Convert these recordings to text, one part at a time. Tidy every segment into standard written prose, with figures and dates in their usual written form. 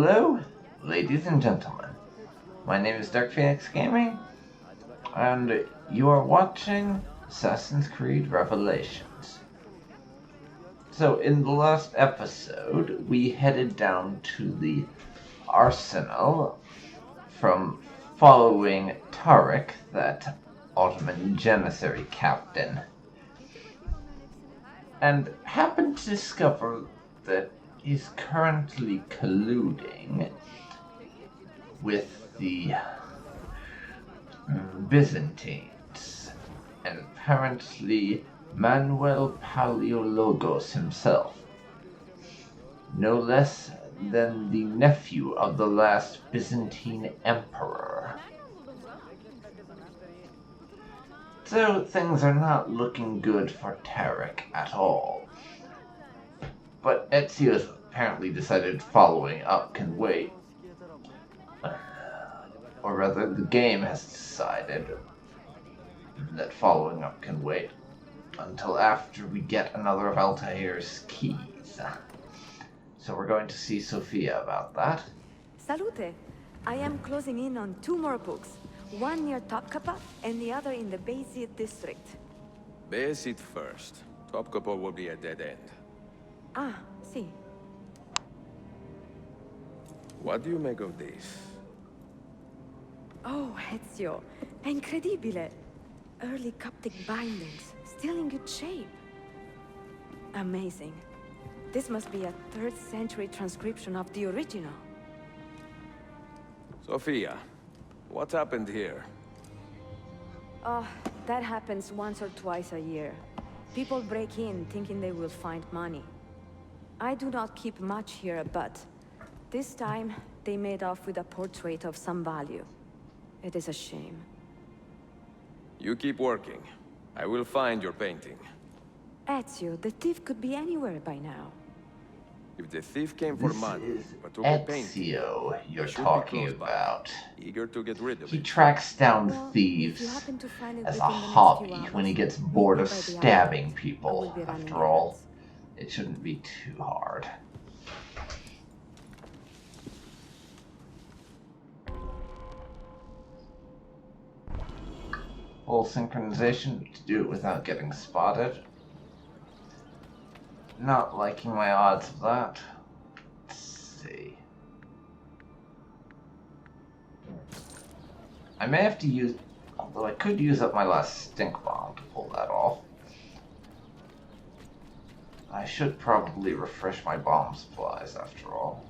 Hello, ladies and gentlemen. My name is DarkPhoenix Gaming, and you are watching Assassin's Creed Revelations. So, in the last episode, we headed down to the arsenal from following Tariq, that Ottoman Janissary captain, and happened to discover that he's currently colluding with the Byzantines, and apparently Manuel Paleologos himself, no less than the nephew of the last Byzantine emperor. So things are not looking good for Tariq at all. But Ezio has apparently decided following up can wait. Or rather, the game has decided that following up can wait until after we get another of Altair's keys. So we're going to see Sophia about that. Salute! I am closing in on 2 more books. One near Topkapi and the other in the Bayezid district. Bayezid first. Topkapi will be a dead end. Ah, see. What do you make of this? Oh, Ezio. Incredibile. Early Coptic bindings, still in good shape. Amazing. This must be a 3rd century transcription of the original. Sophia, what happened here? That happens once or twice a year. People break in thinking they will find money. I do not keep much here, but this time they made off with a portrait of some value. It is a shame. You keep working. I will find your painting. Ezio, the thief could be anywhere by now. If the thief came for This money, is but took a painting, Ezio you're he should be talking close by, about. eager to get rid of He it. tracks down Well, if thieves you happen to find it as a within the next hobby few hours, when he gets meet bored me of by the stabbing island. I people. will be running After all, errands. it shouldn't be too hard. Full synchronization to do it without getting spotted. Not liking my odds of that. Let's see. I may have to use, although I could use up my last stink bomb to pull that off. I should probably refresh my bomb supplies after all.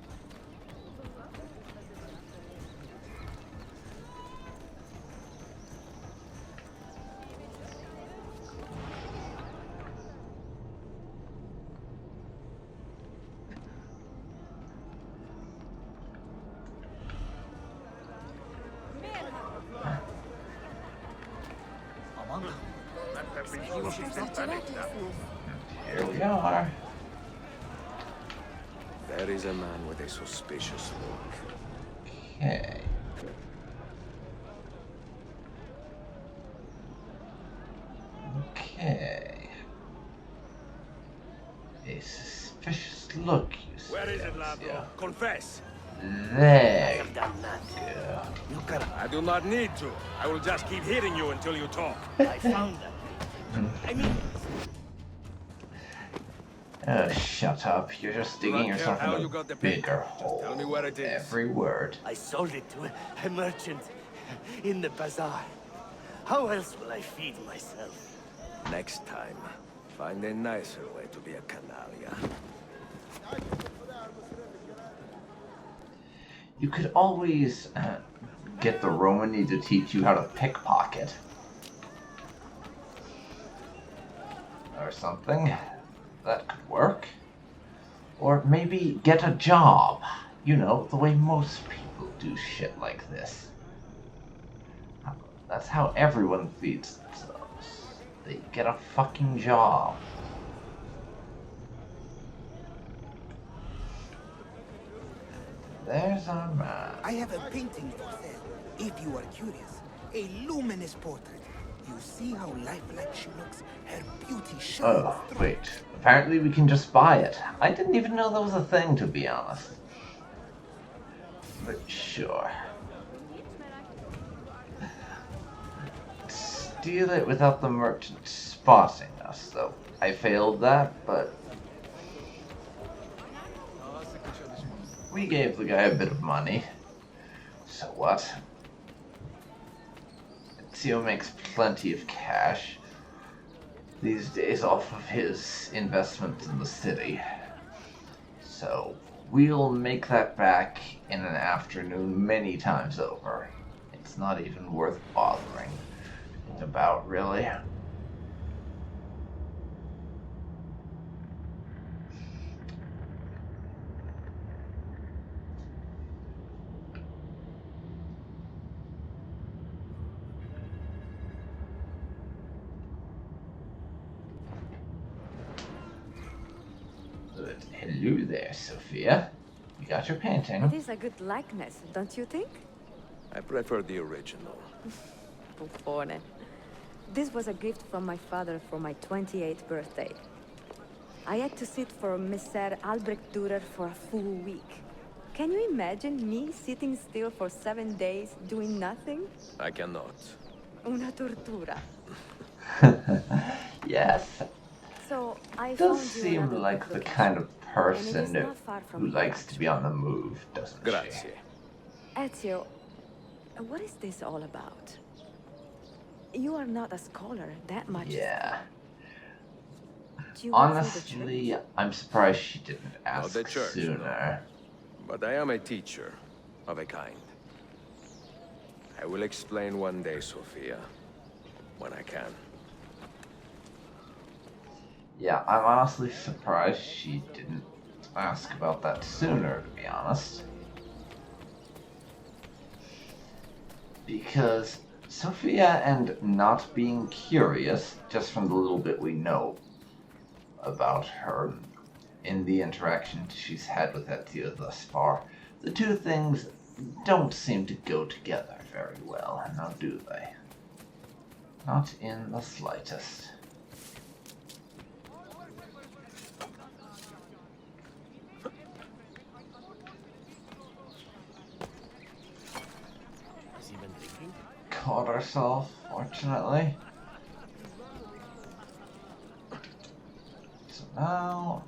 Here we are. There is a man with a suspicious look. Okay. Okay. A suspicious look, you say. Where is it, Lavro? Confess! There I've done that. you go. You can. I do not need to. I will just keep hitting you until you talk. I found that. I mean, Oh, shut up. You're just digging not care yourself how in you a got the bigger paint. Just hole. tell me where it is. Every word. I sold it to a merchant in the bazaar. How else will I feed myself? Next time, find a nicer way to be a canalia. You could always get the Romani to teach you how to pickpocket. Or something. That could work. Or maybe get a job. You know, the way most people do shit like this. That's how everyone feeds themselves. They get a fucking job. There's our man. I have a painting for sale, if you are curious. A luminous portrait. You see how lifelike she looks? Her beauty shows Oh, through. wait. Apparently we can just buy it. I didn't even know that was a thing, to be honest. but sure. Steal it without the merchant spotting us, though. I failed that, but we gave the guy a bit of money. So what? Ezio makes plenty of cash these days off of his investments in the city. So we'll make that back in an afternoon many times over. It's not even worth bothering about, really. But hello there, Sophia. You got your painting. It is a good likeness, don't you think? I prefer the original. Buffone. This was a gift from my father for my 28th birthday. I had to sit for Messer Albrecht Dürer for a full week. Can you imagine me sitting still for 7 days doing nothing? I cannot. Una tortura. Yes. So I Does found you seem another like the location. kind of And it person is not far from who here, likes to be on the move, doesn't Grazie. Ezio, what is this all about? You are not a scholar, that much. she? Yeah. Do you work for the Honestly, church? I'm surprised she didn't ask the church, no. sooner. But I am a teacher of a kind. I will explain one day, Sophia, when I can. Yeah, I'm honestly surprised she didn't ask about that sooner, to be honest. Because Sophia and not being curious, just from the little bit we know about her in the interactions she's had with Ezio thus far, the two things don't seem to go together very well, now do they? Not in the slightest. Caught ourselves, fortunately. So now...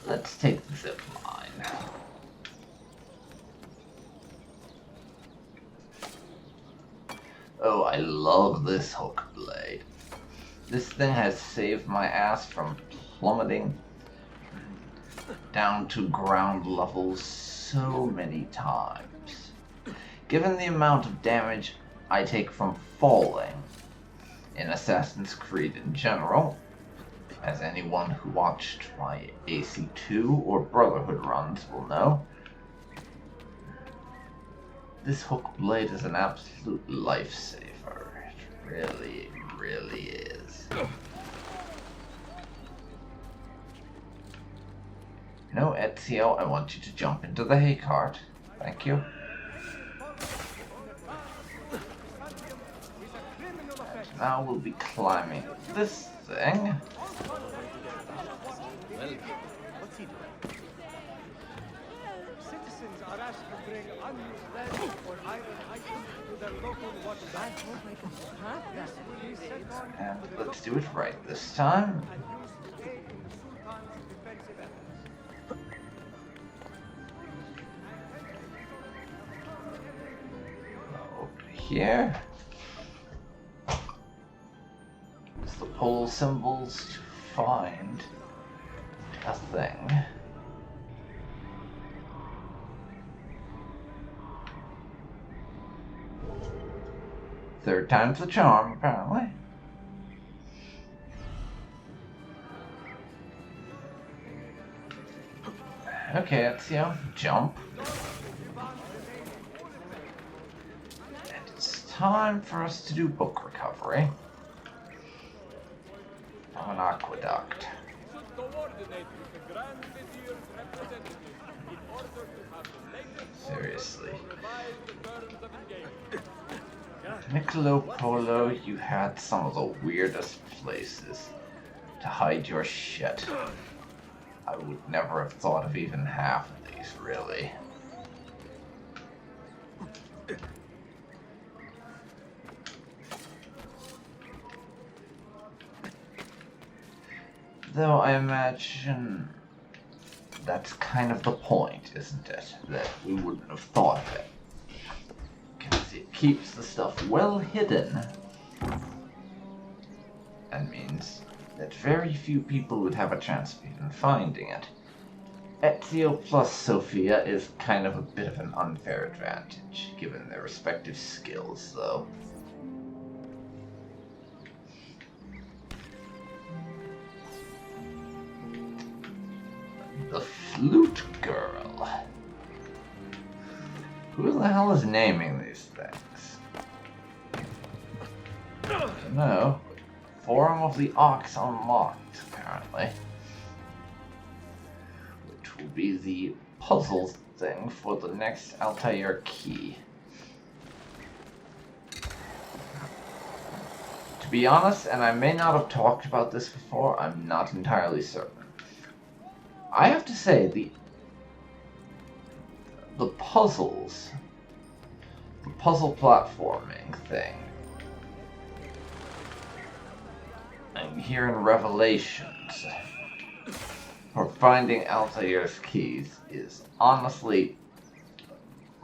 let's take the zip line. Oh, I love this hook blade. This thing has saved my ass from plummeting down to ground level so many times. Given the amount of damage I take from falling in Assassin's Creed in general, as anyone who watched my AC2 or Brotherhood runs will know, this hook blade is an absolute lifesaver. It really, really is. No, Ezio, I want you to jump into the hay cart. Thank you. And now we'll be climbing this thing. What's he doing? Citizens are asked to bring unused lead or iron items to their local water bank. And let's do it right this time. Over here. Use the pole symbols to find a thing. Third time's the charm, apparently. Okay, Ezio, jump. And it's time for us to do book recovery of an aqueduct. Seriously. Niccolo Polo, you had some of the weirdest places to hide your shit. I would never have thought of even half of these, really. Though I imagine that's kind of the point, isn't it? That we wouldn't have thought of it. Because it keeps the stuff well hidden. And means that very few people would have a chance of even finding it. Ezio plus Sophia is kind of a bit of an unfair advantage, given their respective skills, though. The Flute Girl. Who the hell is naming these things? I don't know. Forum of the Ox unlocked, apparently. Which will be the puzzle thing for the next Altair key. To be honest, and I may not have talked about this before, I'm not entirely certain. I have to say, the puzzles, the puzzle platforming thing, I'm hearing Revelations for finding Altair's keys is honestly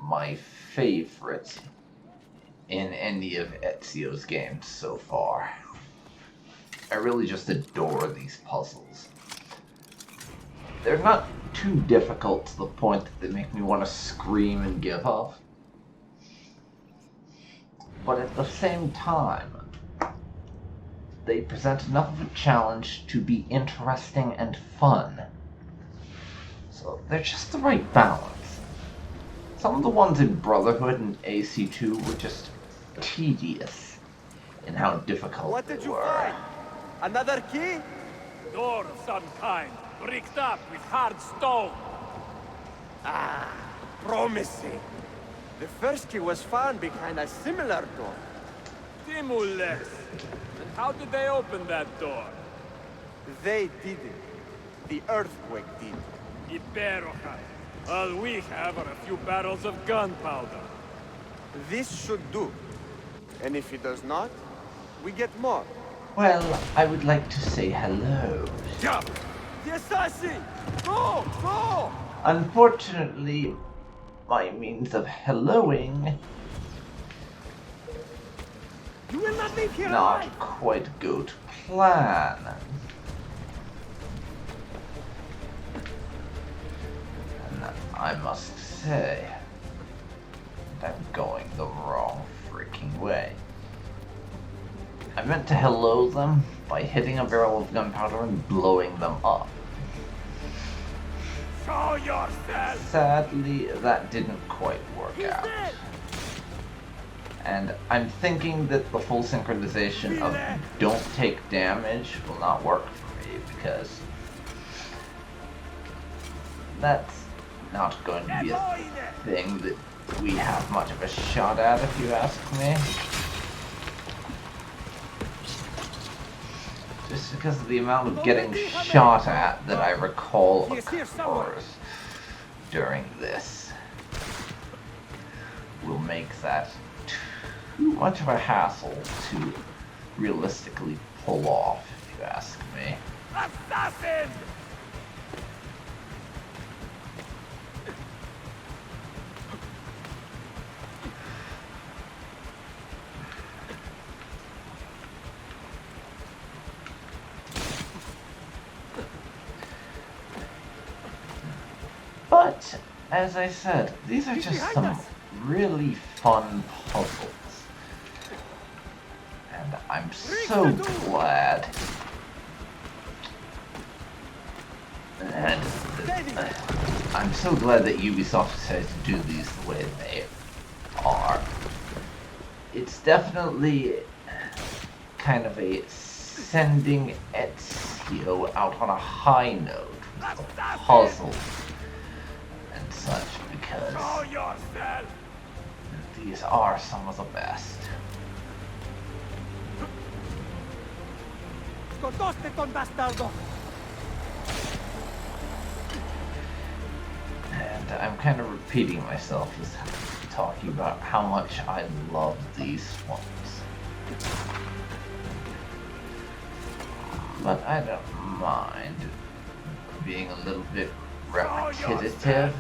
my favorite in any of Ezio's games so far. I really just adore these puzzles. They're not too difficult to the point that they make me want to scream and give up. But at the same time, they present enough of a challenge to be interesting and fun. So they're just the right balance. Some of the ones in Brotherhood and AC2 were just tedious in how difficult What they did you were. find? Another key? Door of some kind, bricked up with hard stone. Ah, promising. The first key was found behind a similar door. Timules. And how did they open that door? They didn't. The earthquake did. Iberoja. All we have are a few barrels of gunpowder. This should do. And if it does not, we get more. Well, I would like to say hello. Jump! The assassin! Go! Go! Unfortunately, my means of helloing You will not leave here not alive! quite go to plan. And I must say, I'm going the wrong freaking way. I meant to hello them by hitting a barrel of gunpowder and blowing them up. Show yourself! Sadly, that didn't quite work out. And I'm thinking that the full synchronization of don't take damage will not work for me because that's not going to be a thing that we have much of a shot at, if you ask me. Just because of the amount of getting shot at that I recall occurs during this will make that too much of a hassle to realistically pull off, if you ask me. Assassin! But, as I said, these are just some really fun puzzles. And I'm so glad. And I'm so glad that Ubisoft decided to do these the way they are. It's definitely kind of a sending Ezio out on a high note with the puzzles and such, because Show yourself! these are some of the best. Scotoste con bastardo! And I'm kind of repeating myself as talking about how much I love these swamps. But I don't mind being a little bit repetitive.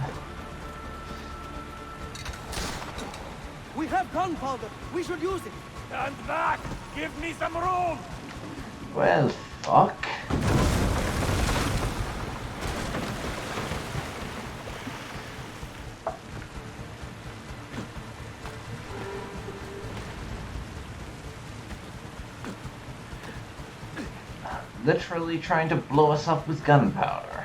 We have gunpowder! We should use it! Stand back! Give me some room! Well, fuck. Literally trying to blow us up with gunpowder.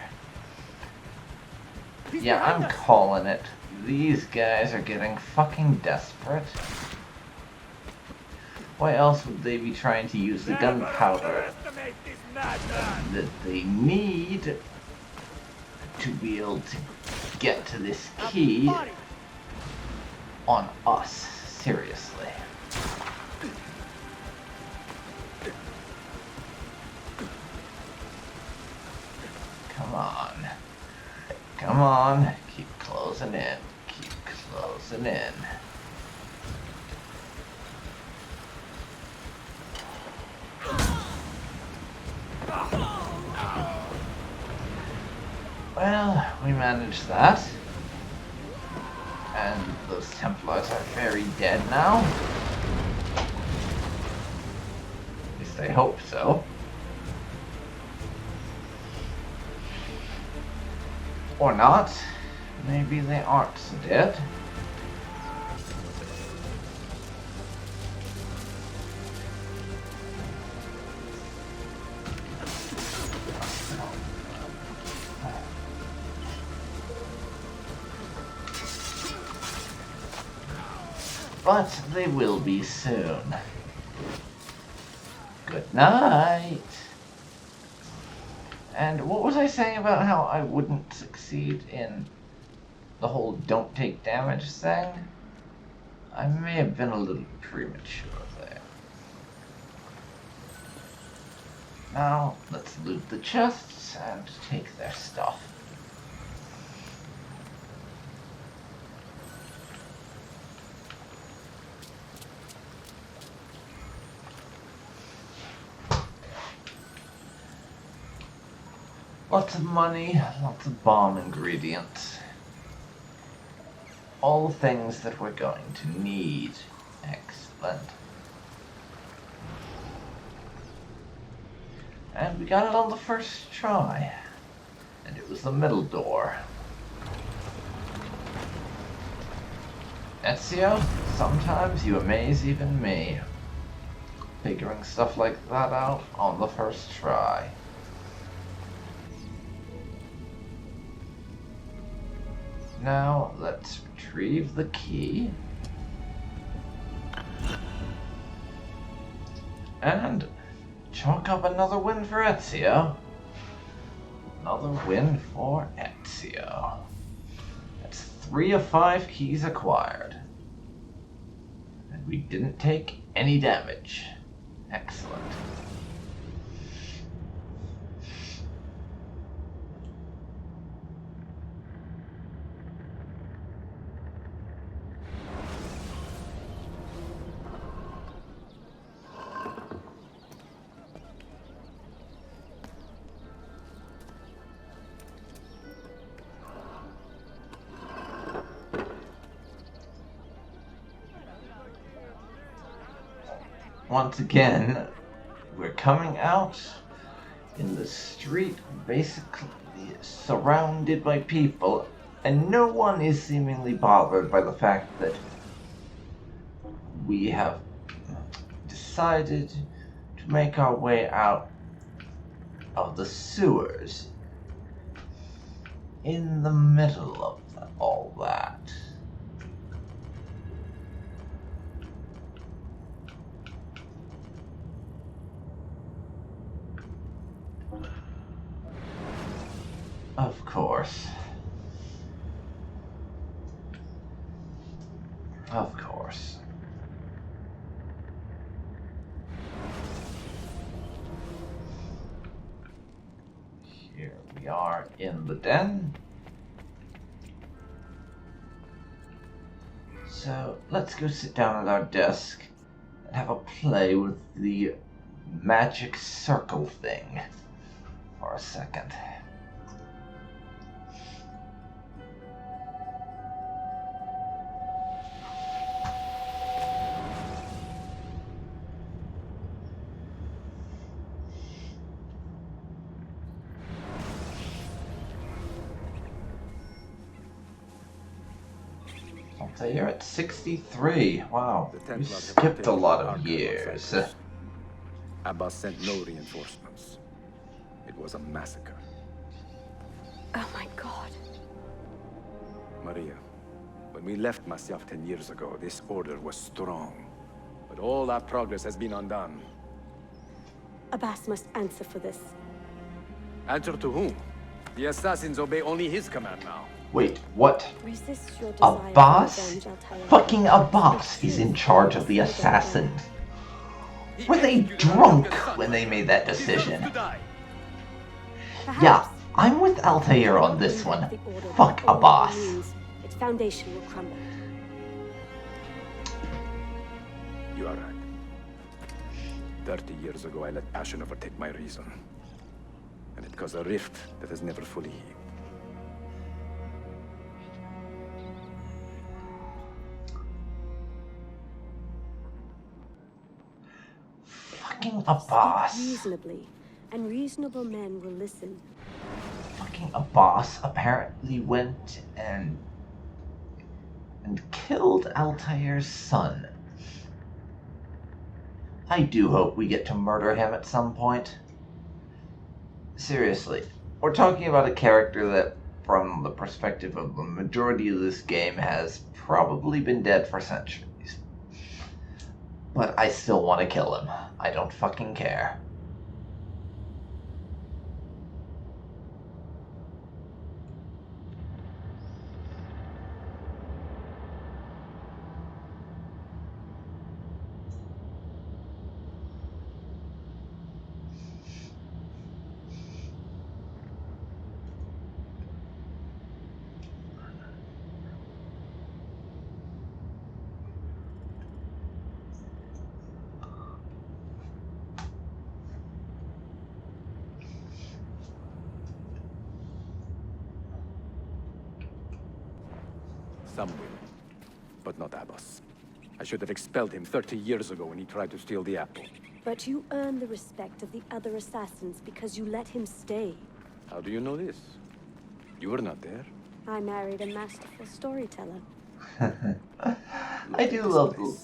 Yeah, I'm calling it. These guys are getting fucking desperate. Why else would they be trying to use the gunpowder that they need to be able to get to this key on us? Seriously. Come on. Come on. Keep closing in. Keep closing in. Well, we managed that. And those Templars are very dead now. At least I hope so. Or not. Maybe they aren't so dead. But they will be soon. Good night. And what was I saying about how I wouldn't succeed in the whole don't take damage thing? I may have been a little premature there. Now, let's loot the chests and take their stuff. Lots of money, lots of bomb ingredients. All the things that we're going to need. Excellent. And we got it on the first try. And it was the middle door. Ezio, sometimes you amaze even me. Figuring stuff like that out on the first try. Now, let's retrieve the key. And chalk up another win for Ezio. Another win for Ezio. That's 3 of 5 keys acquired. And we didn't take any damage. Excellent. Once again, we're coming out in the street, basically surrounded by people, and no one is seemingly bothered by the fact that we have decided to make our way out of the sewers in the middle of all that. Of course. Of course. in the den. So let's go sit down at our desk and have a play with the magic circle thing for a second. So you're at 63. Wow, you skipped a lot of years. Abbas sent no reinforcements. It was a massacre. Oh my god. Maria, when we left Masyaf 10 years ago, this order was strong. But all that progress has been undone. Abbas must answer for this. Answer to whom? The assassins obey only his command now. Wait, what? Resist your desire for Abbas? revenge, Altair. Fucking Abbas is in charge of the assassins. Were they drunk when they made that decision? Perhaps. Yeah, I'm with Altair on this one. The order Fuck before it Abbas. means its foundation will crumble. You are right. 30 years ago, I let passion overtake my reason. And it caused a rift that has never fully healed. Fucking Abbas. Reasonably, and reasonable men will listen. Fucking Abbas apparently went and killed Altair's son. I do hope we get to murder him at some point. Seriously, we're talking about a character that, from the perspective of the majority of this game, has probably been dead for centuries. But I still want to kill him. I don't fucking care. Some will, but not Abbas. I should have expelled him 30 years ago when he tried to steal the apple. But you earn the respect of the other assassins because you let him stay. How do you know this? You were not there. I married a masterful storyteller. I do love the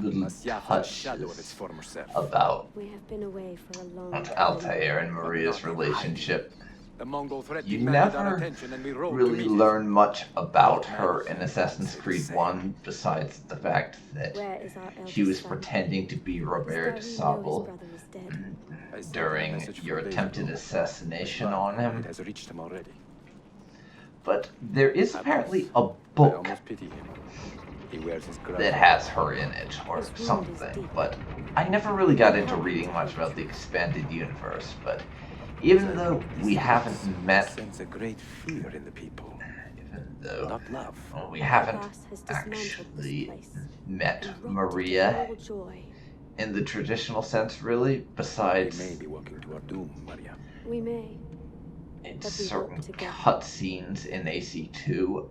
little Masyaf is shadow of its touches former self. about We have been away for a long time. Altair and Maria's relationship. The Mongol threat You demanded our never attention and we rode to really meet it. learn much about her in Assassin's Creed 1, besides the fact that Where is our she was eldest son? pretending to be Robert de Does Gary know his Sable brother is dead? I sent a during message your 4 days attempted ago. assassination But on him. It has reached him already. But there is apparently a I book almost pity him. He wears his crown. that has her in it, or something, but I never really got into reading much about the expanded universe, but even though we haven't met, Sense a great fear in the people. Not love. we haven't Abbas has dismantled this actually place. met Erupted in Maria all joy. in the traditional sense, really, We besides may be walking to our doom, Maria. We may. in but we certain work together. cutscenes in AC2.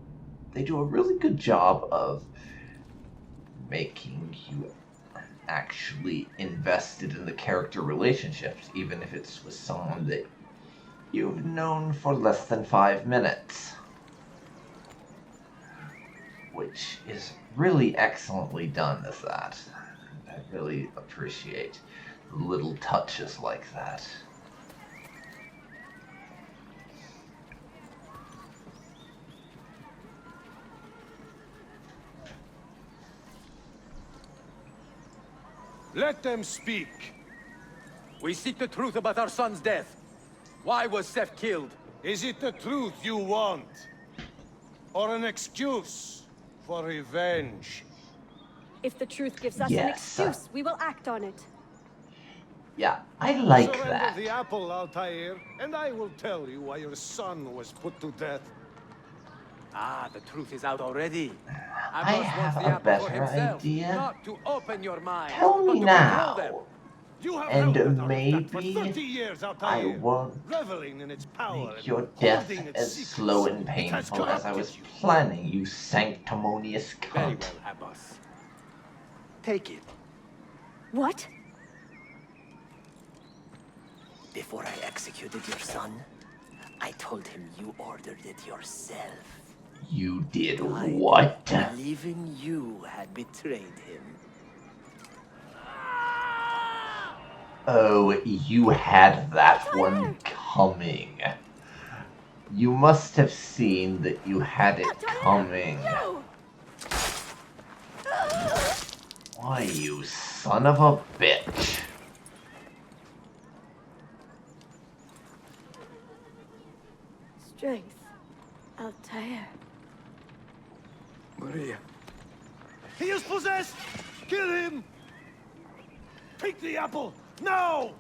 They do a really good job of making you actually invested in the character relationships, even if it's with someone that you've known for less than 5 minutes. Which is really excellently done as that. I really appreciate little touches like that. Let them speak. We seek the truth about our son's death. Why was Seth killed? Is it the truth you want? Or an excuse for revenge? If the truth gives us an Yes. excuse, we will act on it. Yeah, I like Surrender that. the apple, Altair, and I will tell you why your son was put to death. Ah, the truth is out already. I Abbas wants have the a apple for better himself, idea. not to open your mind, Tell but me to control them. now. You have And held that artifact for maybe 30 years, I Altair, won't reveling in its power make and your death holding its as secrets. slow and It has painful as I was corrupted you. planning, you sanctimonious Very cunt. well, Abbas. Take it. What? Before I executed your son, I told him you ordered it yourself. You did what? Believing you had betrayed him. Oh, you had that one coming. You must have seen that you had it coming. Why, you son of a bitch. Strength. Altair. Maria. He is possessed! Kill him! Take the apple, now!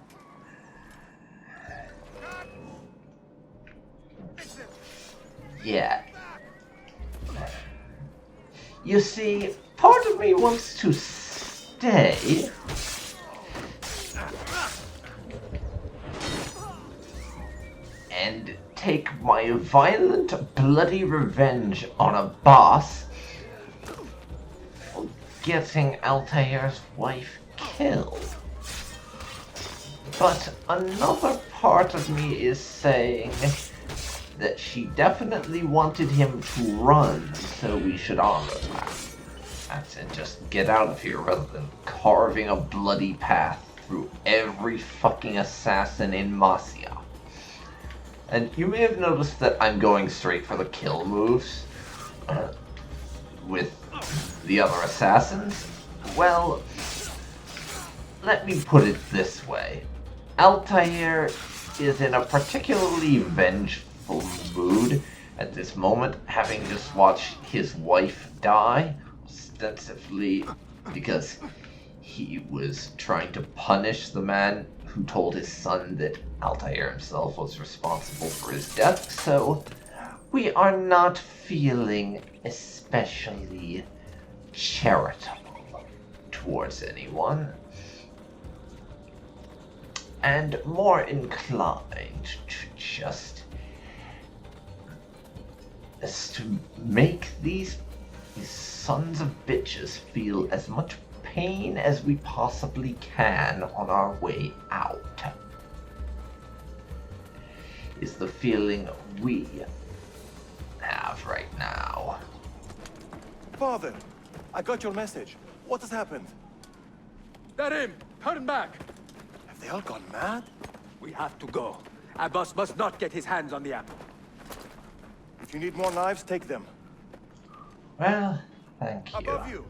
Yeah. You see, part of me wants to stay. And take my violent, bloody revenge on a boss for getting Altair's wife killed. But another part of me is saying that she definitely wanted him to run, so we should honor that. That's it, just get out of here rather than carving a bloody path through every fucking assassin in Masyaf. And you may have noticed that I'm going straight for the kill moves with the other assassins. Well, let me put it this way. Altair is in a particularly vengeful mood at this moment, having just watched his wife die, ostensibly because he was trying to punish the man who told his son that Altair himself was responsible for his death, so we are not feeling especially charitable towards anyone, and more inclined to just to make these sons of bitches feel as much pain as we possibly can on our way out, is the feeling we have right now. Father, I got your message. What has happened? Darim, turn back. Have they all gone mad? We have to go. Abbas must not get his hands on the apple. If you need more knives, take them. Well, thank you. Above you.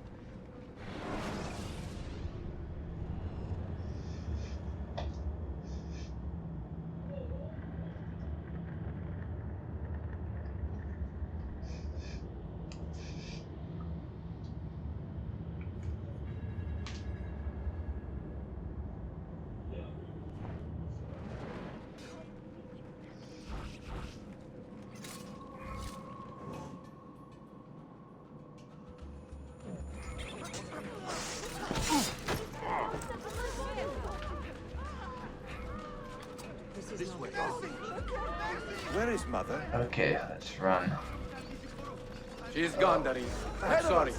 Where is Mother? Okay, let's run. She's gone, Darim. I'm sorry.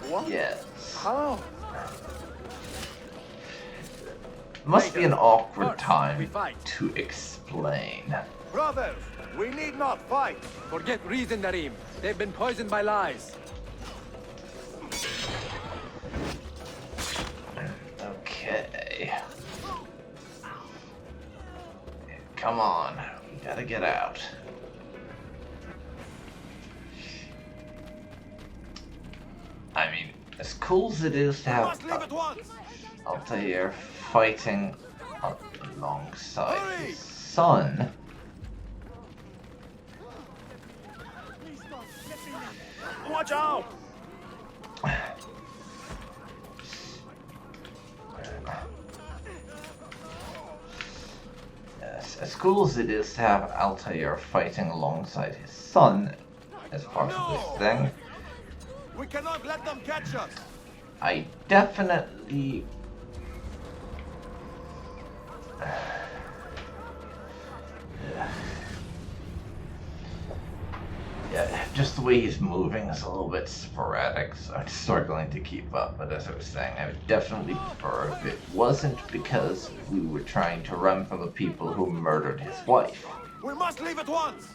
What? Yes. How? Must be an awkward First, we time fight. to explain. Brothers, we need not fight. Forget reason, Darim. They've been poisoned by lies. Okay. Come on, we gotta get out. I mean, as cool as it is to have Must leave at once! Altair fighting alongside his son, Watch out! cool as it is to have Altair fighting alongside his son as part of this thing, We cannot let them catch us! I definitely... Yeah, just the way he's moving is a little bit sporadic, so I'm struggling to keep up. But as I was saying, I would definitely prefer if it wasn't because we were trying to run from the people who murdered his wife. We must leave at once!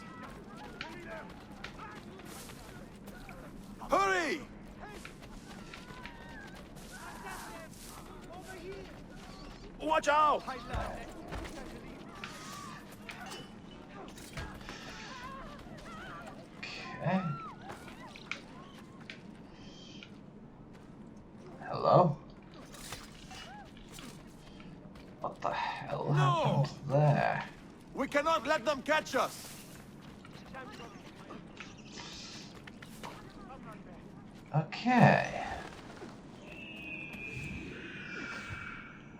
Hurry! Watch out! Okay. Hello? What the hell happened there? We cannot let them catch us! Okay.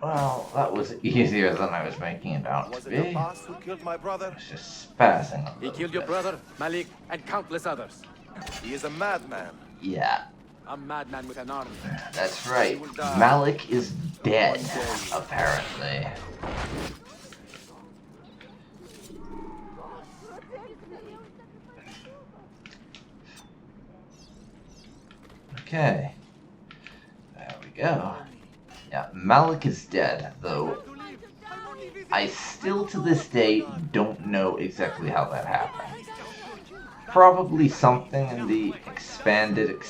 Well, that was easier than I was making it out Was to it the be. boss who killed my brother? It's just spazzing a He little killed your bit. brother, Malik, and countless others. He is a madman. Yeah, A madman with an army. that's right. He will die. Malik is dead, apparently. Okay. There we go. Yeah, Malik is dead, though I still to this day don't know exactly how that happened. Probably something in the expanded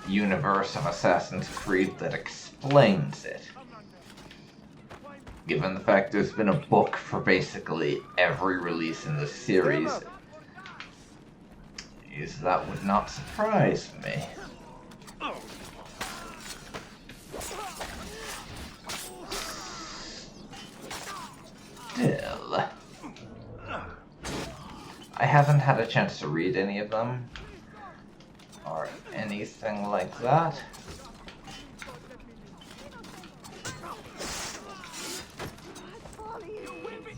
universe of Assassin's Creed that explains it. Given the fact there's been a book for basically every release in the series, that would not surprise me. Still, I haven't had a chance to read any of them, or anything like that.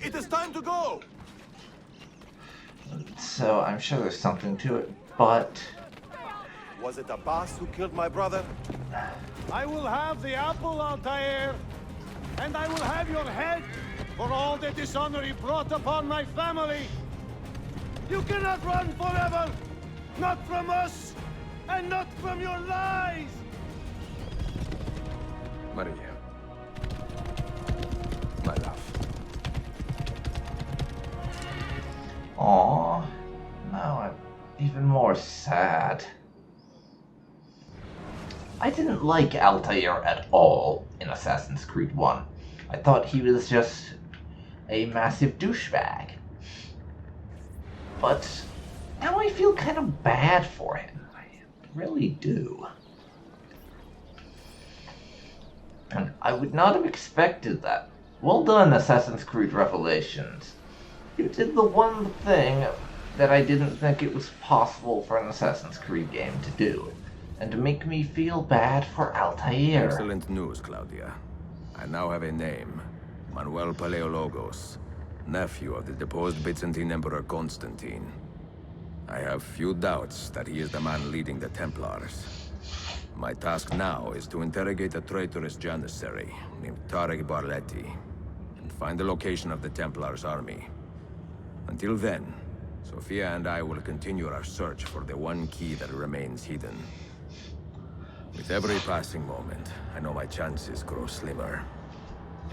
It is time to go! So I'm sure there's something to it, but Was it the boss who killed my brother? I will have the apple, Altair, and I will have your head for all the dishonor you brought upon my family. You cannot run forever, not from us, and not from your lies. Maria. My love. aw, now I'm even more sad. I didn't like Altair at all in Assassin's Creed 1. I thought he was just a massive douchebag. But now I feel kind of bad for him. I really do. And I would not have expected that. Well done, Assassin's Creed Revelations. You did the one thing that I didn't think it was possible for an Assassin's Creed game to do, and to make me feel bad for Altair. Excellent news, Claudia. I now have a name. Manuel Paleologos, nephew of the deposed Byzantine Emperor Constantine. I have few doubts that he is the man leading the Templars. My task now is to interrogate a traitorous janissary named Tarek Barletti, and find the location of the Templars' army. Until then, Sophia and I will continue our search for the one key that remains hidden. With every passing moment, I know my chances grow slimmer.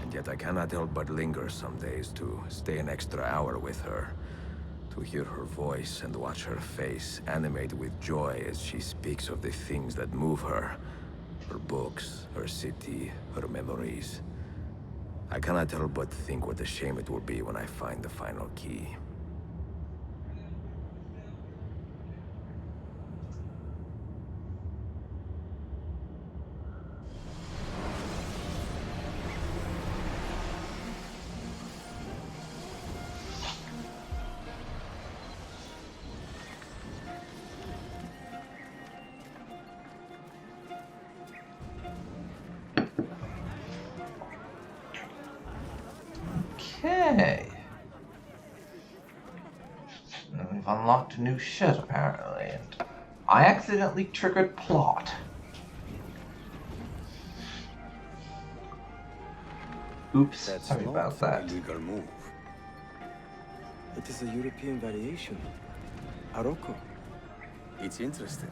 And yet I cannot help but linger some days to stay an extra hour with her, to hear her voice and watch her face animate with joy as she speaks of the things that move her. Her books, her city, her memories. I cannot help but think what a shame it will be when I find the final key. Okay. And we've unlocked a new shit, apparently, and I accidentally triggered plot. Oops, sorry about that. Illegal move. It is a European variation. Aroko. It's interesting,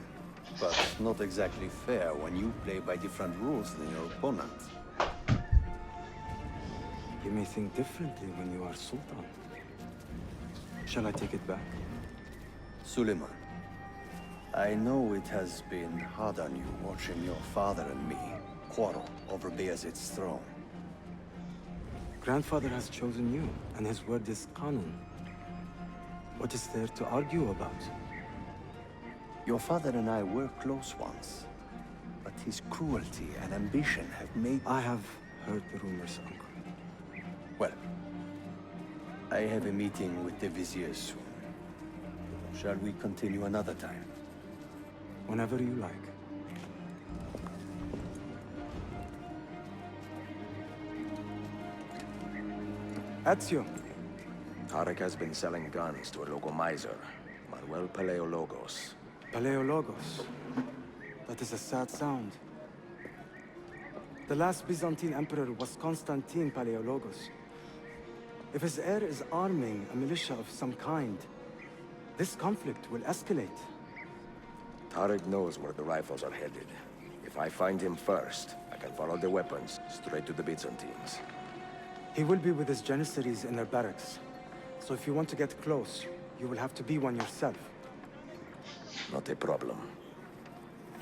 but not exactly fair when you play by different rules than your opponent. You may think differently when you are Sultan. Shall I take it back? Suleiman, I know it has been hard on you watching your father and me quarrel over Bayezid's throne. Grandfather has chosen you, and his word is canon. What is there to argue about? Your father and I were close once, but his cruelty and ambition have made... I have heard the rumors, Uncle. Well, I have a meeting with the Vizier soon. Shall we continue another time? Whenever you like. Ezio. Tarek has been selling guns to a local miser, Manuel Paleologos. Paleologos. That is a sad sound. The last Byzantine emperor was Constantine Paleologos. If his heir is arming a militia of some kind, this conflict will escalate. Tarek knows where the rifles are headed. If I find him first, I can follow the weapons straight to the Byzantines. He will be with his Janissaries in their barracks. So if you want to get close, you will have to be one yourself. Not a problem.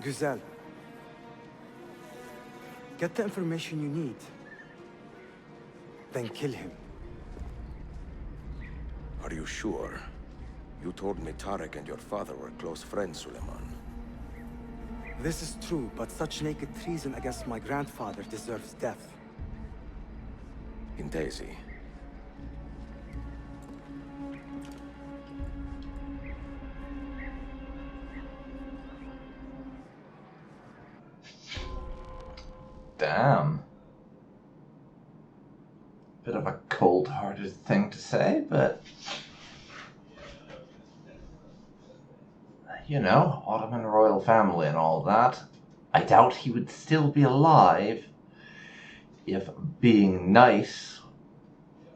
Güzel. Get the information you need. Then kill him. Are you sure? You told me Tarek and your father were close friends, Suleiman. This is true, but such naked treason against my grandfather deserves death. In Daisy. Damn. Bit of a cold-hearted thing to say, but... You know, Ottoman royal family and all that. I doubt he would still be alive if being nice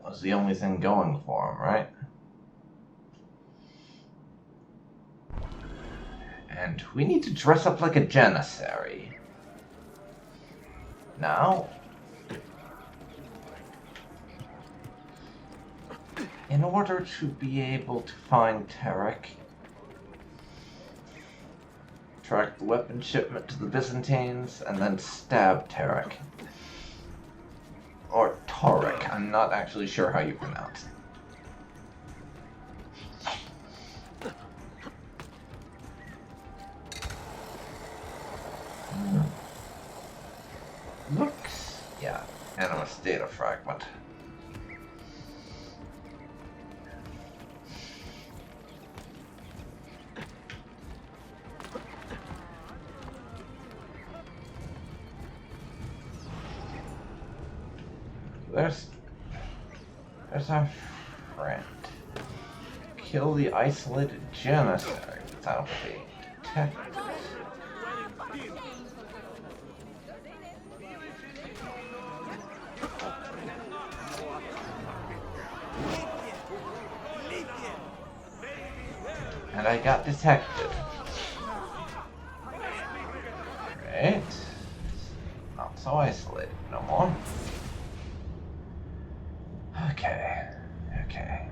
was the only thing going for him, right? And we need to dress up like a janissary. Now, in order to be able to find Tarek, track the weapon shipment to the Byzantines, and then stab Tarek. Or Tarek, I'm not actually sure how you pronounce it. Looks, yeah, Animus data fragment. There's our friend. Kill the isolated janissary without being detected. And I got detected. Great. Not so isolated no more. Okay. Okay.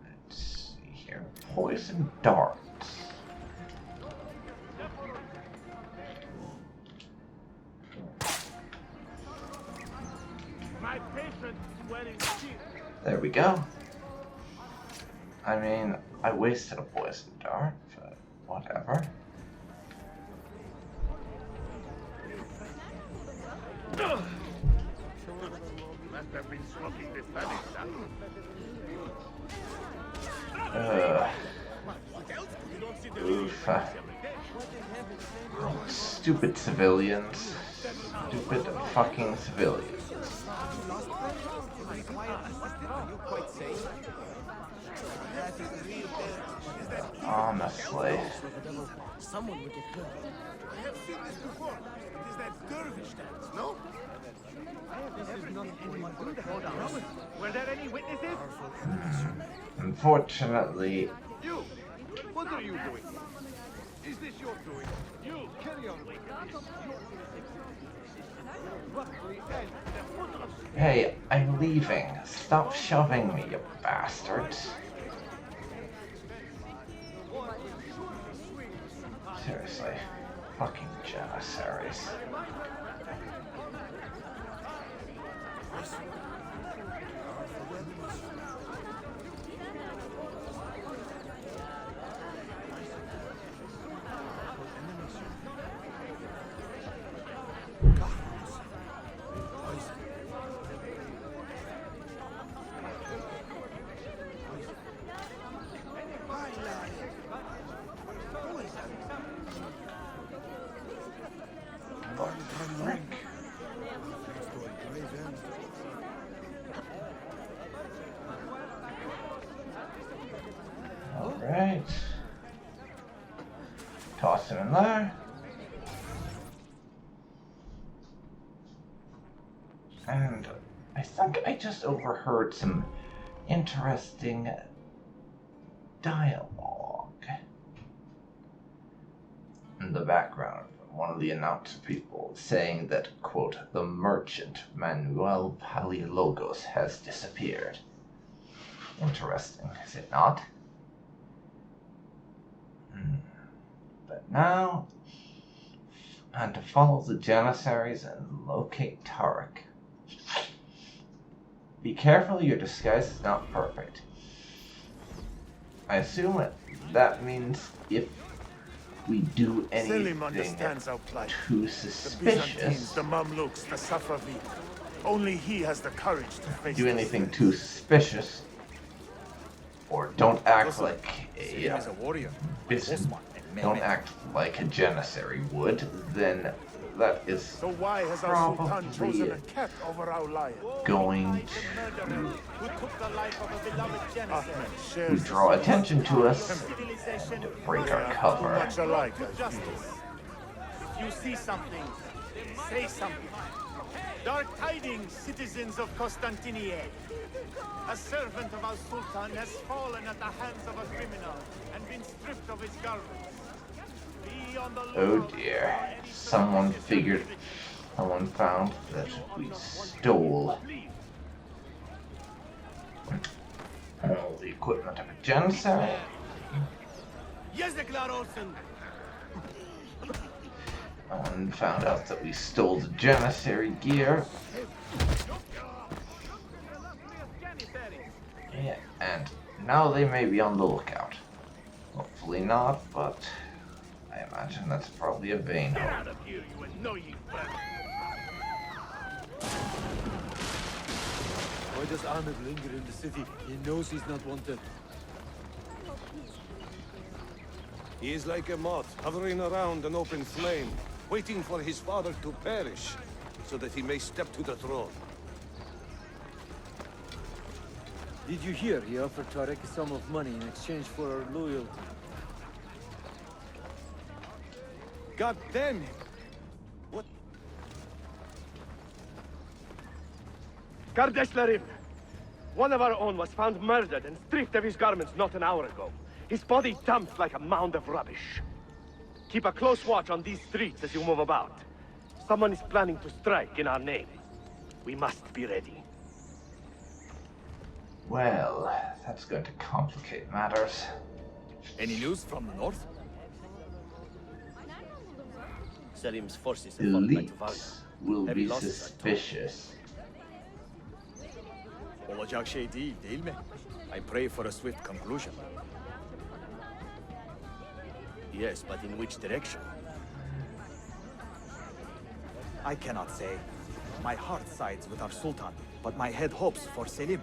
Let's see here. Poison darts. There we go. I mean, I wasted a poison dart, but whatever. Oof. Stupid civilians. Stupid fucking civilians. Honestly. Someone would get hurt. I have seen this before. It is that dervish dance, no? Were there any witnesses? Unfortunately. You! What are you doing? Is this your doing? You! Carry on. Hey, I'm leaving. Stop shoving me, you bastards. Seriously. Fucking janissaries. Alright. Toss him in there. And I think I just overheard some interesting dialogue in the background from one of the announcer people saying that, quote, the merchant Manuel Paleologos has disappeared. Interesting, is it not? But now, and to follow the Janissaries and locate Tarek. Be careful, your disguise is not perfect. I assume that means if we do anything too suspicious, the Mamluks, the Safavid, only he has the courage to face do anything too suspicious, or don't act like a business. Don't act like a janissary would, then that is so why has our Sultan chosen a cat over our lion? Going to draw attention to us and break our cover. Much alike, justice. If you see something, say something. Dark tidings, citizens of Constantinople. A servant of our Sultan has fallen at the hands of a criminal and been stripped of his garments. Oh dear. Someone found that we stole all the equipment of a janissary. Someone found out that we stole the janissary gear. Yeah, and now they may be on the lookout. Hopefully not, but I imagine that's probably a vain hope. Why does Ahmed linger in the city? He knows he's not wanted. He is like a moth, hovering around an open flame, waiting for his father to perish, so that he may step to the throne. Did you hear he offered Tarek a sum of money in exchange for our loyalty? God damn it! What? Kardesh Larim! One of our own was found murdered and stripped of his garments not an hour ago. His body dumped like a mound of rubbish. Keep a close watch on these streets as you move about. Someone is planning to strike in our name. We must be ready. Well, that's going to complicate matters. Any news from the north? Selim's forces have fallen back to Varna. Elites will be suspicious. Olacak şey değil mi? I pray for a swift conclusion. Yes, but in which direction? I cannot say. My heart sides with our Sultan, but my head hopes for Selim.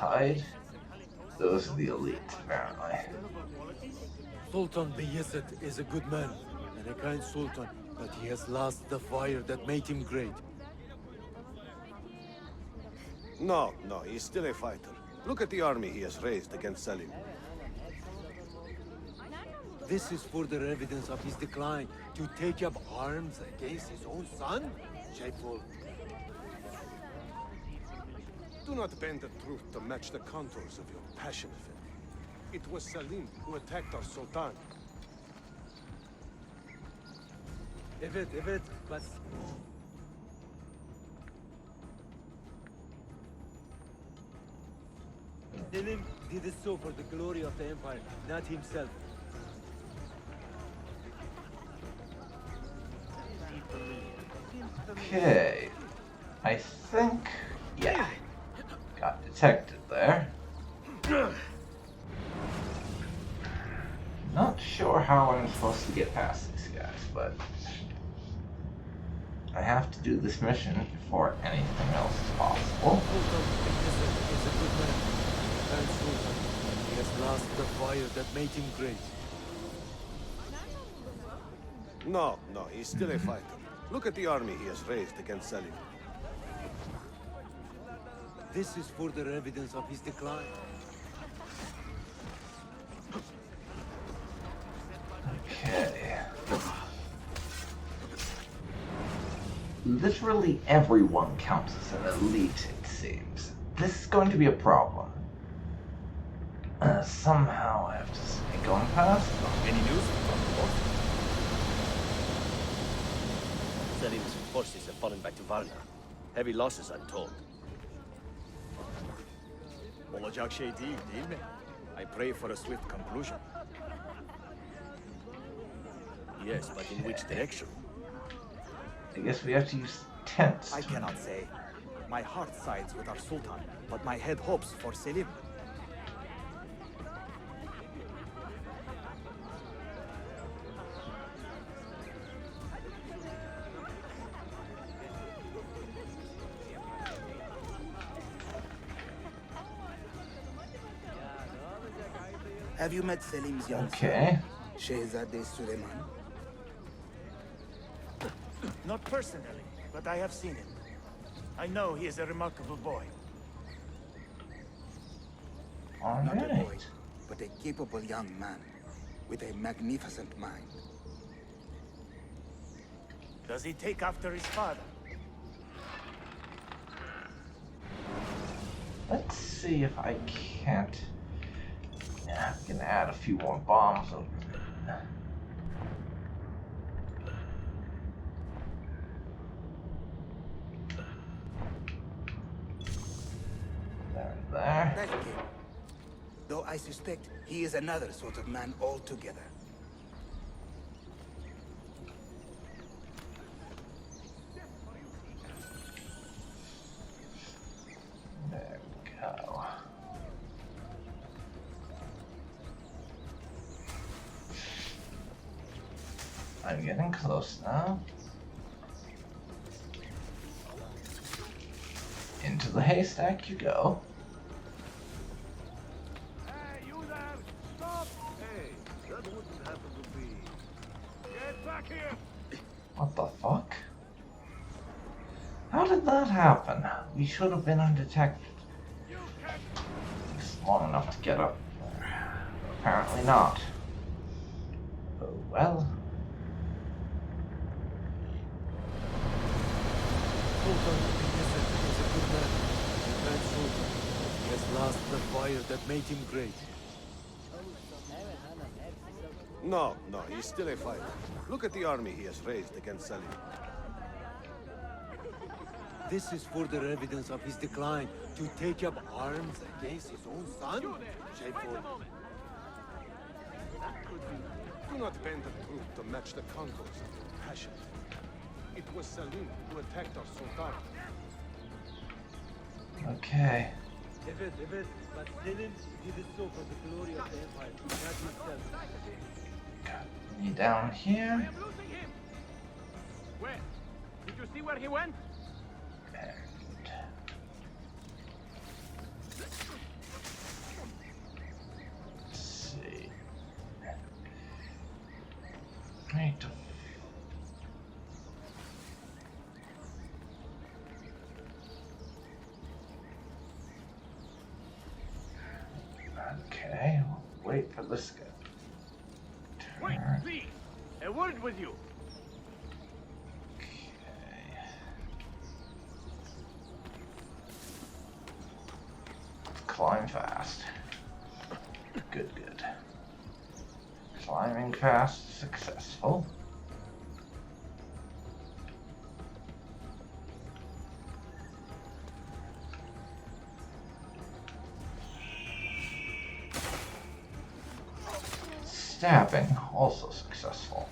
hide. Those are the elites, apparently. Sultan Bayezid is a good man and a kind sultan, but he has lost the fire that made him great. No, he's still a fighter. Look at the army he has raised against Selim. This is further evidence of his decline. To take up arms against his own son? Shameful. Do not bend the truth to match the contours of your passion for it. It was Selim who attacked our Sultan. Evet, but... Selim did it so for the glory of the Empire, not himself. Okay. I think... yeah. Got detected there. Not sure how I'm supposed to get past these guys, but... I have to do this mission before anything else is possible. He has lost the fire that made him great. No, he's still a fighter. Look at the army he has raised against Selim. This is further evidence of his decline. Okay. Literally everyone counts as an elite, it seems. This is going to be a problem. Somehow I have to sneak on past them. Any news from the north? Selim's forces have fallen back to Varna. Heavy losses, I'm told. Olacak şey değil mi? I pray for a swift conclusion. Yes, but in which direction? I guess we have to use tents. I cannot say. My heart sides with our Sultan, but my head hopes for Selim. Have you met Selim's young Okay. son, Shehzade Suleiman? Not personally, but I have seen him. I know he is a remarkable boy. Not a boy, Alright. but a capable young man with a magnificent mind. Does he take after his father? Let's see if I can't... yeah, I can add a few more bombs over there. There. That king. Though I suspect he is another sort of man altogether. There we go. I'm getting close now. Into the haystack you go. Hey, you there! Stop! Hey, that wouldn't happen to me. Get back here! What the fuck? How did that happen? We should have been undetected. It's long enough to get up there. Apparently not. Oh well. Sultan Bayezid is a good man, a bad sultan. He has lost the fire that made him great. No, he's still a fighter. Look at the army he has raised against Selim. This is further evidence of his decline. To take up arms against his own son? Shameful. Do not bend the truth to match the contours of your passion. It was Selim who attacked our Sultan. Okay. Evet, but Selim did it so for the glory of the Empire, not himself. Got me down here. I am losing him! Where? Did you see where he went? Okay, we'll wait for this guy. Wait, please! A word with you! Climb fast. Good, good. Climbing fast, successful. Stabbing, also successful.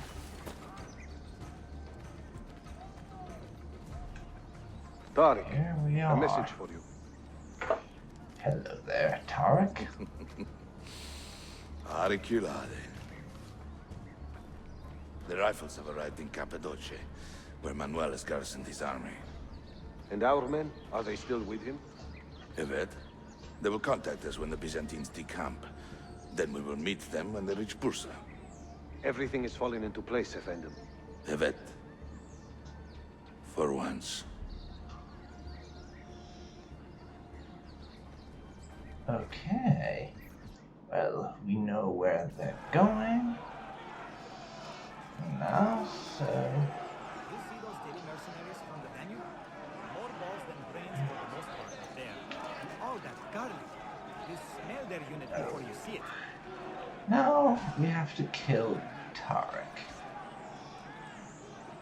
Tariq, Here we a are. message for you. Hello there, Tariq. Auriculade. The rifles have arrived in Cappadocia, where Manuel has garrisoned his army. And our men, are they still with him? Evet. They will contact us when the Byzantines decamp. Then we will meet them when they reach Bursa. Everything is falling into place, Effendim. Evet. For once. Okay. Well, we know where they're going. Now, so... You see those daily mercenaries from the Danube? More balls than brains for the most part up there. And all that garlic. You smell their unit before you see it. Now, we have to kill Tariq.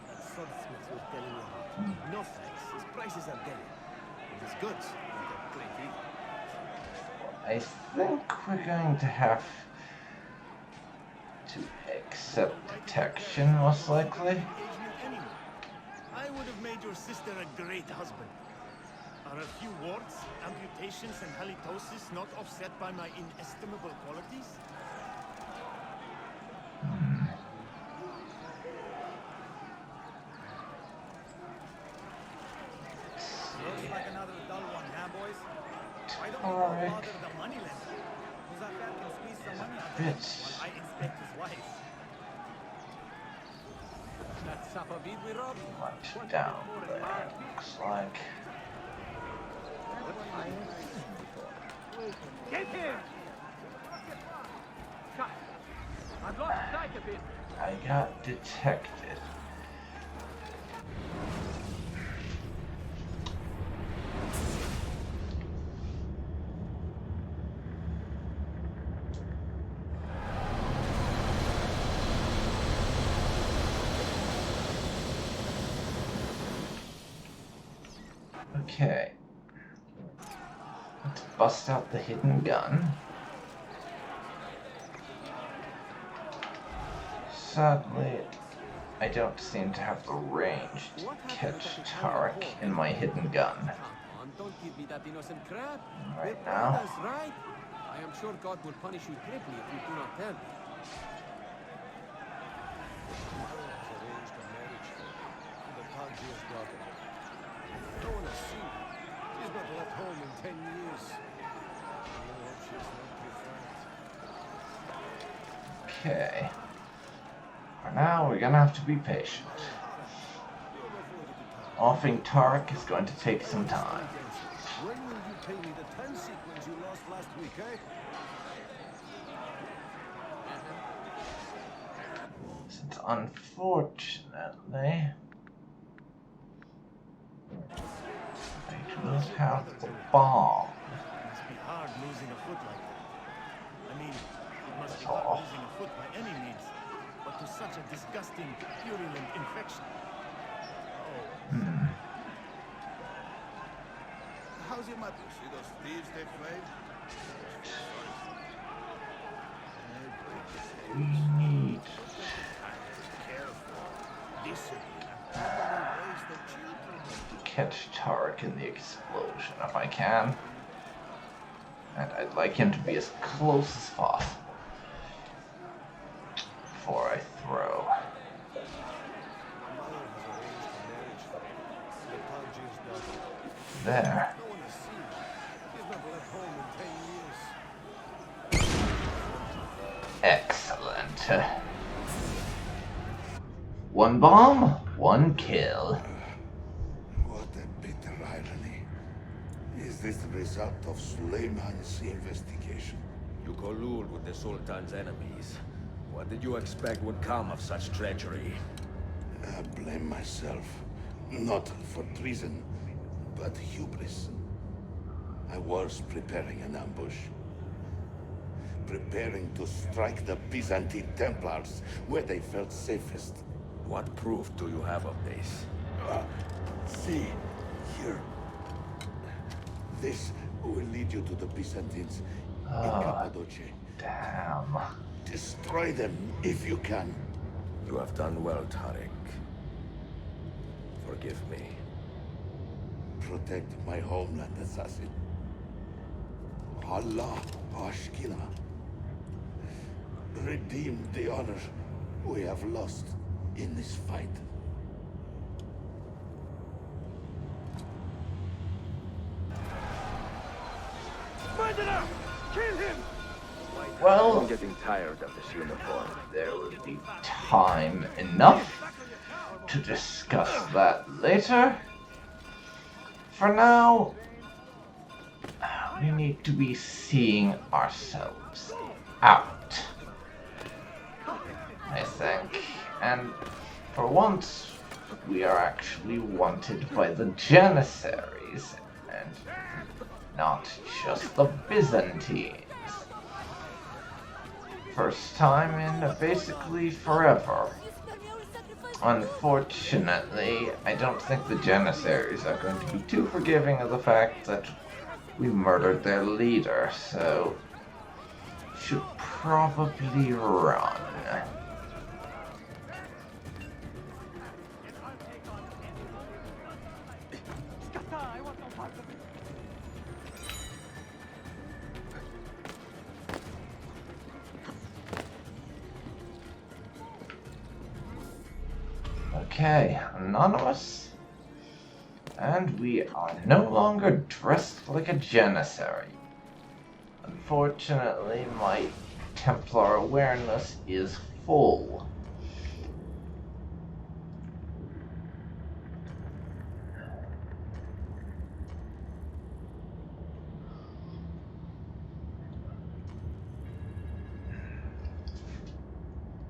That swordsmith was telling you how. No thanks. His prices are dead. And his goods don't great either. I think we're going to have to accept detection, most likely. I would have made your sister a great husband. Are a few warts, amputations, and halitosis not offset by my inestimable qualities? Looks like another dull one, huh, boys? Why don't we go bother the money lender? Masyaf can squeeze some money out of him while I inspect his wife. That Safavid we robbed? Much down there, looks like. Get him! I've lost sight of him. I got detected. Okay. Let's bust out the hidden gun. Sadly, I don't seem to have the range to catch Tariq in my hidden gun. Don't give me that innocent crap. Right now. That's right. I am sure God will punish you triply if you do not tell me. No one has seen her. She's not left home in 10 years. I hope she's not too fat. Okay. For now, we're gonna have to be patient. Offing Tariq is going to take some time. When will you pay me the time sequence you lost last week, eh? Since unfortunately, I do have the bomb. It must be hard losing a foot like that. I mean, it must be hard losing a foot by any means, but to such a disgusting, purulent infection. Oh. How's your mother? See those thieves they played? We need to catch Tariq in the explosion if I can. And I'd like him to be as close as possible before I throw. There. Excellent. One bomb, one kill. What a bitter irony. Is this the result of Suleiman's investigation? You collude with the Sultan's enemies. What did you expect would come of such treachery? I blame myself. Not for treason, but hubris. I was preparing an ambush. Preparing to strike the Byzantine Templars where they felt safest. What proof do you have of this? See, here. This will lead you to the Byzantines in Cappadocia. Damn. Destroy them if you can. You have done well, Tariq. Forgive me. Protect my homeland, assassin. Allah Ashkina. Redeem the honor we have lost in this fight. Murderer! Kill him! Well, I'm getting tired of this uniform. There will be time enough to discuss that later. For now, we need to be seeing ourselves out, I think. And for once, we are actually wanted by the Janissaries, and not just the Byzantines. First time in basically forever. Unfortunately, I don't think the Janissaries are going to be too forgiving of the fact that we murdered their leader, so should probably run. Okay, anonymous. And we are no longer dressed like a Janissary. Unfortunately, my Templar awareness is full.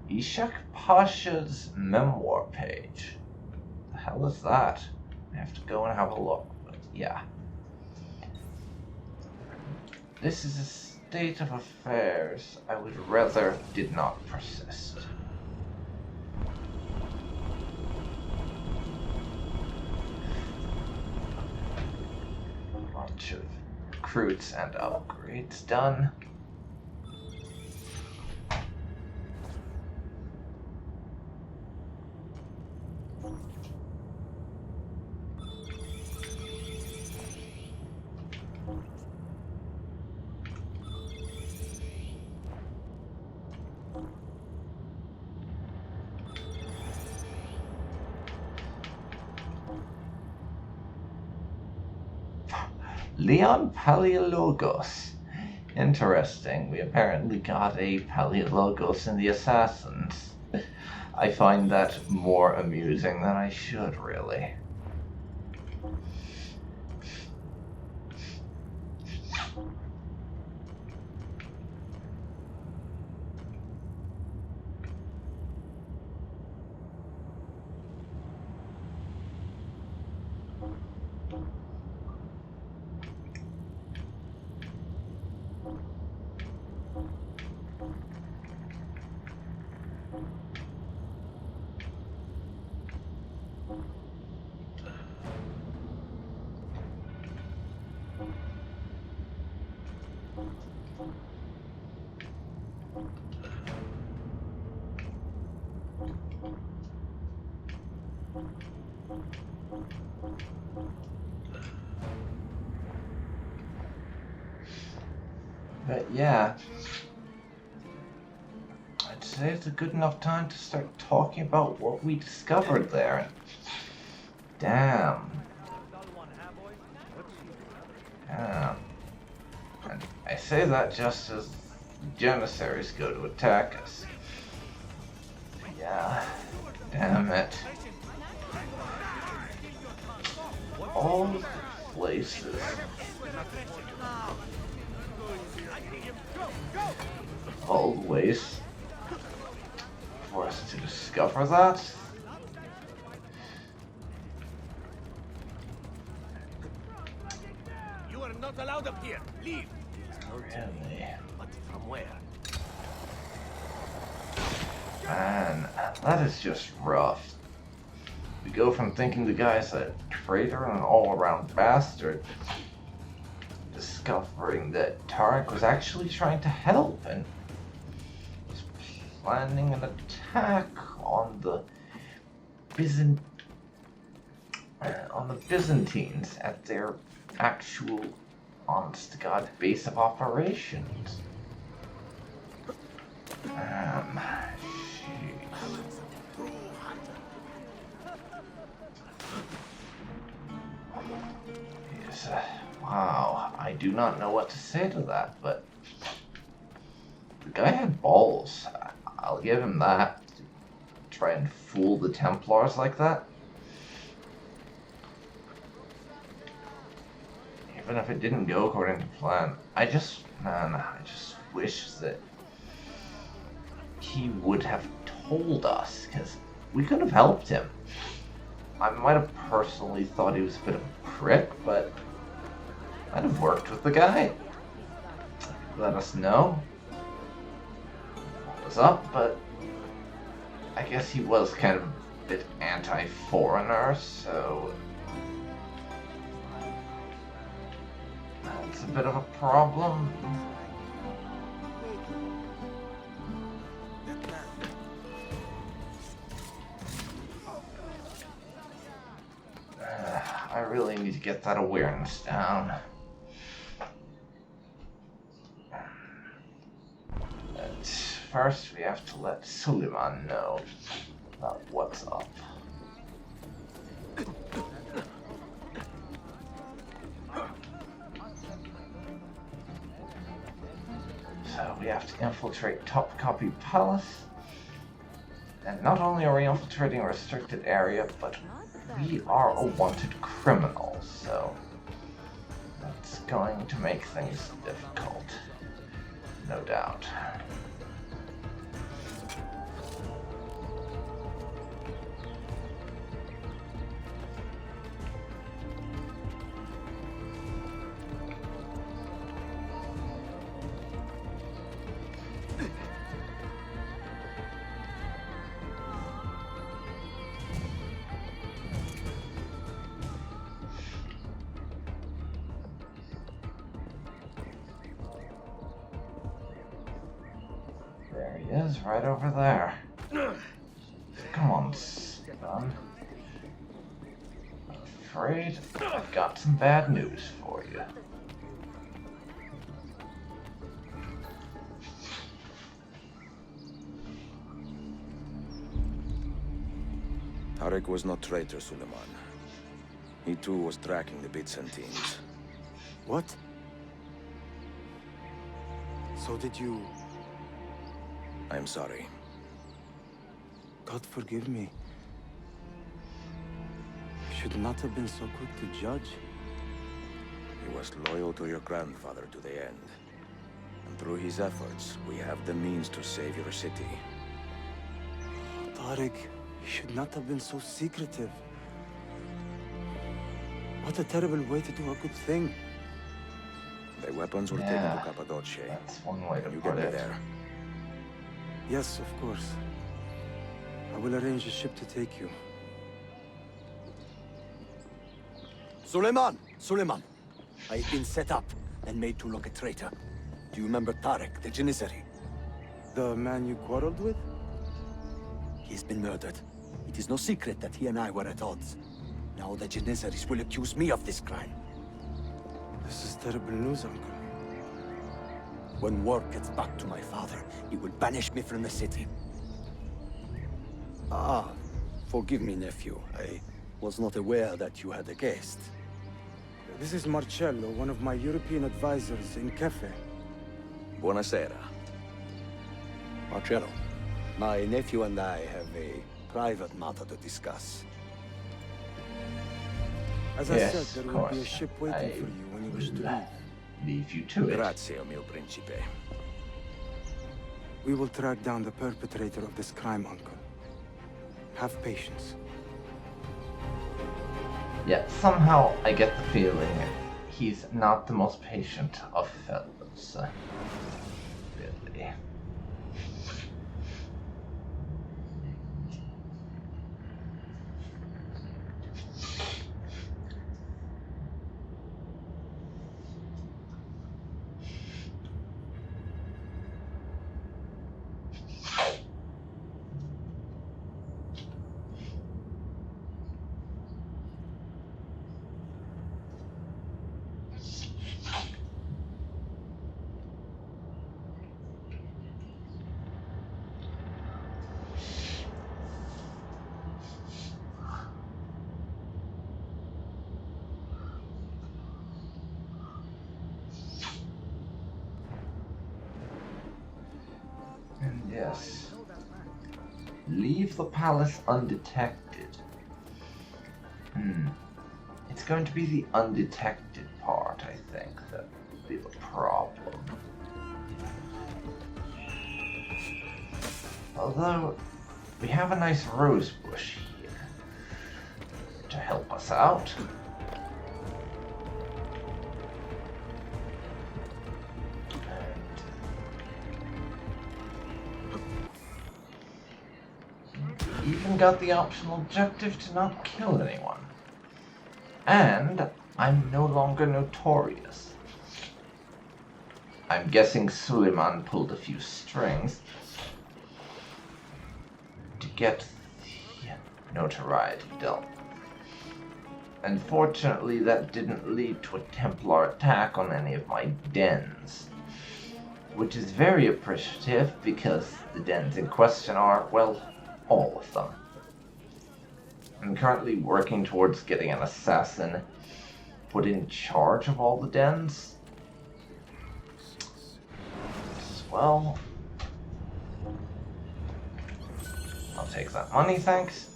Ishak Pasha's memoir page. The hell is that? I have to go and have a look, but yeah. This is a state of affairs I would rather did not persist. A bunch of recruits and upgrades done. Leon Paleologos. Interesting. We apparently got a Paleologos in the Assassins. I find that more amusing than I should, really. But yeah, I'd say it's a good enough time to start talking about what we discovered there. Damn. Damn. And I say that just as Janissaries go to attack us. Yeah, damn it. All the places. Always for us to discover that. You are not allowed up here. Leave. Really? But from where? Man, that is just rough. We go from thinking the guy's a traitor and an all-around bastard, discovering that Tarek was actually trying to help and was planning an attack on the Byzantines at their actual, honest-to-God base of operations. Yes, wow, I do not know what to say to that, but the guy had balls. I'll give him that. To try and fool the Templars like that. Even if it didn't go according to plan, I just wish that he would have told us, because we could have helped him. I might have personally thought he was a bit of a prick, but I'd have worked with the guy. Let us know what was up, but I guess he was kind of a bit anti-foreigner, so that's a bit of a problem. I really need to get that awareness down. But first, we have to let Suleiman know about what's up. So we have to infiltrate Topkapi Palace. And not only are we infiltrating a restricted area, but we are a wanted criminal, so that's going to make things difficult, no doubt. There he is, right over there. Come on, son. I'm afraid I've got some bad news for you. Tarek was not traitor, Suleiman. He too was tracking the Byzantines. What? So did you... I am sorry. God forgive me. You should not have been so quick to judge. He was loyal to your grandfather to the end. And through his efforts, we have the means to save your city. Tarek, you should not have been so secretive. What a terrible way to do a good thing. The weapons were taken to Cappadocia. That's one way to you put get me it. there. Yes, of course. I will arrange a ship to take you. Suleiman! Suleiman! I've been set up and made to look a traitor. Do you remember Tarek, the Janissary? The man you quarreled with? He's been murdered. It is no secret that he and I were at odds. Now the Janissaries will accuse me of this crime. This is terrible news, Uncle. When word gets back to my father, he will banish me from the city. Ah, forgive me, nephew. I was not aware that you had a guest. This is Marcello, one of my European advisors in Cafe. Buonasera. Marcello, my nephew and I have a private matter to discuss. As I said, there will be a ship waiting for you when you wish to leave. leave you to it. Grazie, mio principe. We will track down the perpetrator of this crime, Uncle. Have patience. Yet somehow I get the feeling he's not the most patient of fellows. Really. Yes. Leave the palace undetected. It's going to be the undetected part, I think, that will be the problem. Although, we have a nice rose bush here to help us out. Even got the optional objective to not kill anyone. And I'm no longer notorious. I'm guessing Suleiman pulled a few strings to get the notoriety done. Unfortunately, that didn't lead to a Templar attack on any of my dens, which is very appreciative because the dens in question are, well, all of them. I'm currently working towards getting an assassin put in charge of all the dens. Well, I'll take that money, thanks.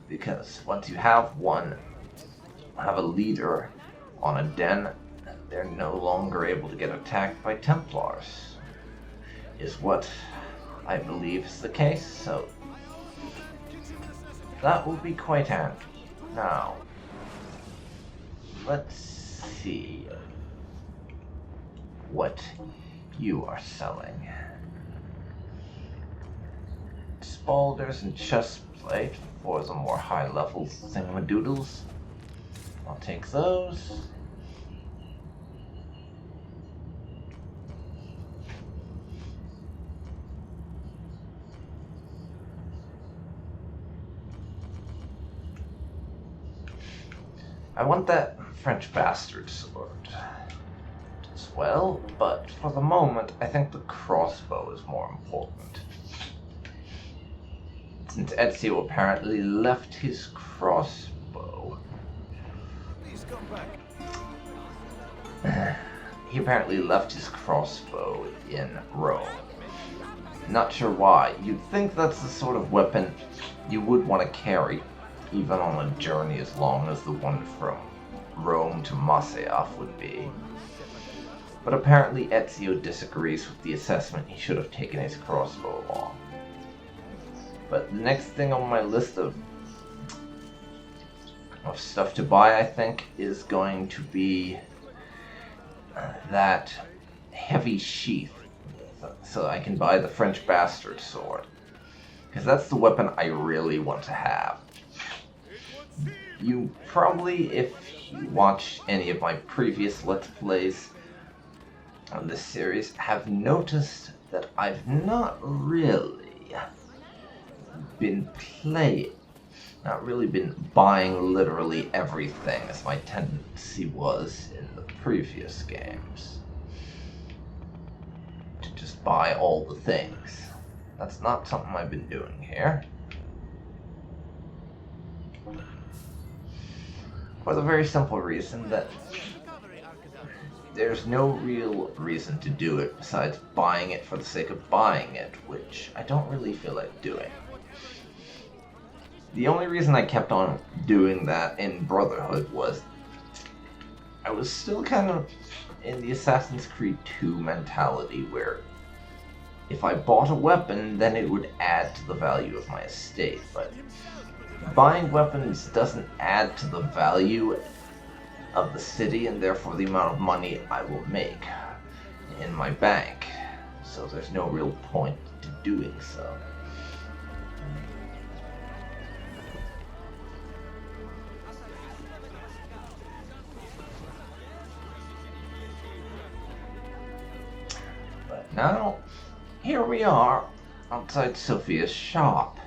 Because once you have a leader on a den, they're no longer able to get attacked by Templars, is what I believe is the case, so that will be quite handy. Now, let's see what you are selling. Spaulders and chestplate for the more high-level thingamadoodles. I'll take those. I want that French bastard sword as well, but for the moment, I think the crossbow is more important. Since Ezio apparently left his crossbow. Please come back. He apparently left his crossbow in Rome. Not sure why. You'd think that's the sort of weapon you would want to carry, even on a journey as long as the one from Rome to Masyaf would be. But apparently Ezio disagrees with the assessment. He should have taken his crossbow along. But the next thing on my list of stuff to buy, I think, is going to be that heavy sheath, so I can buy the French bastard sword. Because that's the weapon I really want to have. You probably, if you watch any of my previous Let's Plays on this series, have noticed that I've not really been buying literally everything as my tendency was in the previous games. To just buy all the things. That's not something I've been doing here. For the very simple reason that there's no real reason to do it besides buying it for the sake of buying it, which I don't really feel like doing. The only reason I kept on doing that in Brotherhood was I was still kind of in the Assassin's Creed 2 mentality where if I bought a weapon, then it would add to the value of my estate, but buying weapons doesn't add to the value of the city and therefore the amount of money I will make in my bank, so there's no real point to doing so. But now, here we are outside Sophia's shop,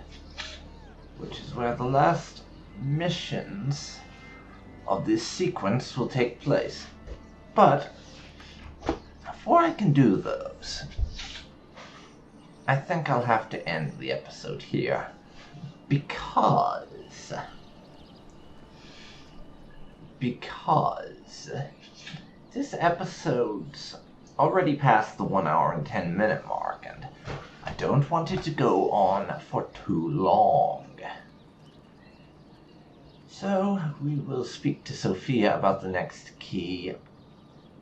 which is where the last missions of this sequence will take place. But before I can do those, I think I'll have to end the episode here, because this episode's already past the 1 hour and 10-minute mark, and I don't want it to go on for too long. So we will speak to Sophia about the next key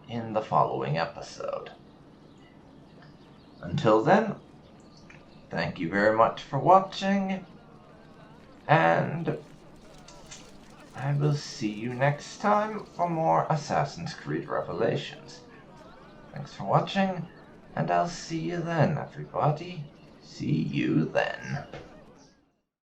in the following episode. Until then, thank you very much for watching, and I will see you next time for more Assassin's Creed Revelations. Thanks for watching, and I'll see you then, everybody. See you then.